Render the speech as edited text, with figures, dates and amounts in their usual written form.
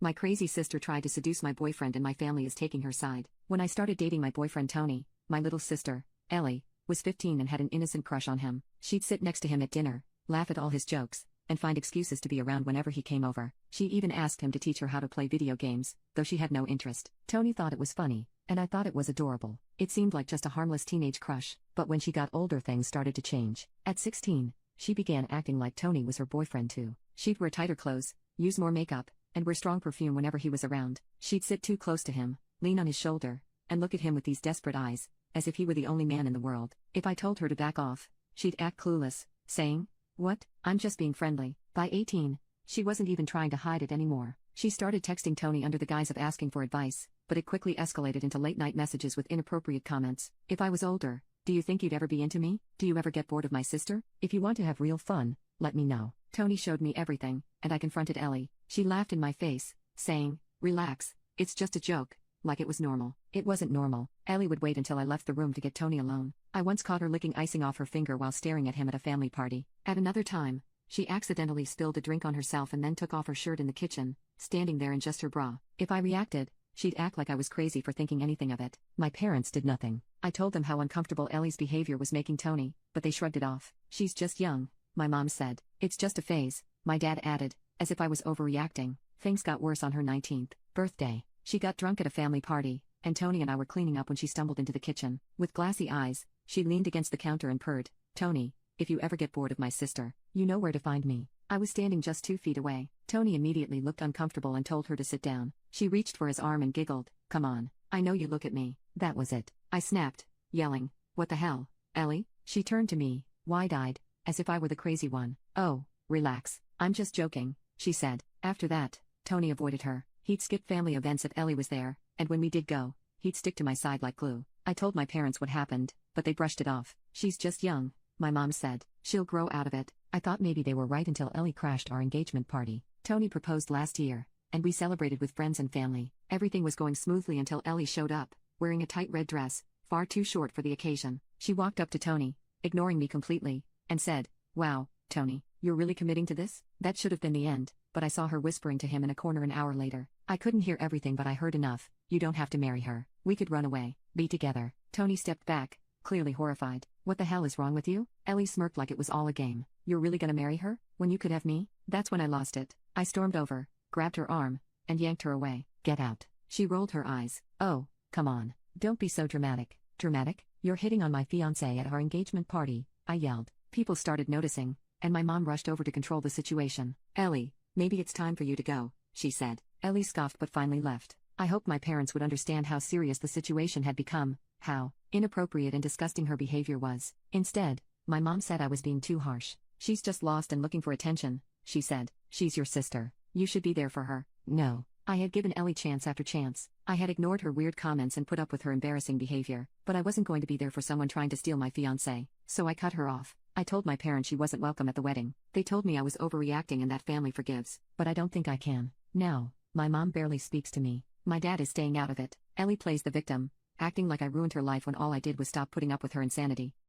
My crazy sister tried to seduce my boyfriend and my family is taking her side. When I started dating my boyfriend Tony, my little sister, Ellie, was 15 and had an innocent crush on him. She'd sit next to him at dinner, laugh at all his jokes, and find excuses to be around whenever he came over. She even asked him to teach her how to play video games, though she had no interest. Tony thought it was funny, and I thought it was adorable. It seemed like just a harmless teenage crush, but when she got older things started to change. At 16, she began acting like Tony was her boyfriend too. She'd wear tighter clothes, use more makeup, and wear strong perfume whenever he was around. She'd sit too close to him, lean on his shoulder, and look at him with these desperate eyes, as if he were the only man in the world. If I told her to back off, she'd act clueless, saying, "What? I'm just being friendly." By 18, she wasn't even trying to hide it anymore. She started texting Tony under the guise of asking for advice, but it quickly escalated into late-night messages with inappropriate comments. "If I was older, do you think you'd ever be into me? Do you ever get bored of my sister? If you want to have real fun, let me know." Tony showed me everything, and I confronted Ellie. She laughed in my face, saying, "Relax, it's just a joke," like it was normal. It wasn't normal. Ellie would wait until I left the room to get Tony alone. I once caught her licking icing off her finger while staring at him at a family party. At another time, she accidentally spilled a drink on herself and then took off her shirt in the kitchen, standing there in just her bra. If I reacted, she'd act like I was crazy for thinking anything of it. My parents did nothing. I told them how uncomfortable Ellie's behavior was making Tony, but they shrugged it off. "She's just young," my mom said. "It's just a phase," my dad added, as if I was overreacting. Things got worse on her 19th birthday. She got drunk at a family party, and Tony and I were cleaning up when she stumbled into the kitchen. With glassy eyes, she leaned against the counter and purred, "Tony, if you ever get bored of my sister, you know where to find me." I was standing just 2 feet away. Tony immediately looked uncomfortable and told her to sit down. She reached for his arm and giggled, "Come on, I know you look at me." That was it. I snapped, yelling, "What the hell, Ellie?" She turned to me, wide-eyed, as if I were the crazy one. "Oh, relax, I'm just joking," she said. After that, Tony avoided her. He'd skip family events if Ellie was there, and when we did go, he'd stick to my side like glue. I told my parents what happened, but they brushed it off. "She's just young," my mom said. "She'll grow out of it." I thought maybe they were right until Ellie crashed our engagement party. Tony proposed last year, and we celebrated with friends and family. Everything was going smoothly until Ellie showed up, wearing a tight red dress, far too short for the occasion. She walked up to Tony, ignoring me completely, and said, "Wow, Tony, you're really committing to this?" That should have been the end, but I saw her whispering to him in a corner an hour later. I couldn't hear everything, but I heard enough. "You don't have to marry her. We could run away, be together." Tony stepped back, clearly horrified. "What the hell is wrong with you?" Ellie smirked like it was all a game. "You're really gonna marry her, when you could have me?" That's when I lost it. I stormed over, grabbed her arm, and yanked her away. "Get out." She rolled her eyes. "Oh, come on. Don't be so dramatic." "Dramatic? You're hitting on my fiancé at our engagement party," I yelled. People started noticing, and my mom rushed over to control the situation. "Ellie, maybe it's time for you to go," she said. Ellie scoffed but finally left. I hoped my parents would understand how serious the situation had become, how inappropriate and disgusting her behavior was. Instead, my mom said I was being too harsh. "She's just lost and looking for attention," she said. "She's your sister. You should be there for her." No. I had given Ellie chance after chance. I had ignored her weird comments and put up with her embarrassing behavior, but I wasn't going to be there for someone trying to steal my fiancé, so I cut her off. I told my parents she wasn't welcome at the wedding. They told me I was overreacting and that family forgives, but I don't think I can. Now, my mom barely speaks to me. My dad is staying out of it. Ellie plays the victim, acting like I ruined her life when all I did was stop putting up with her insanity.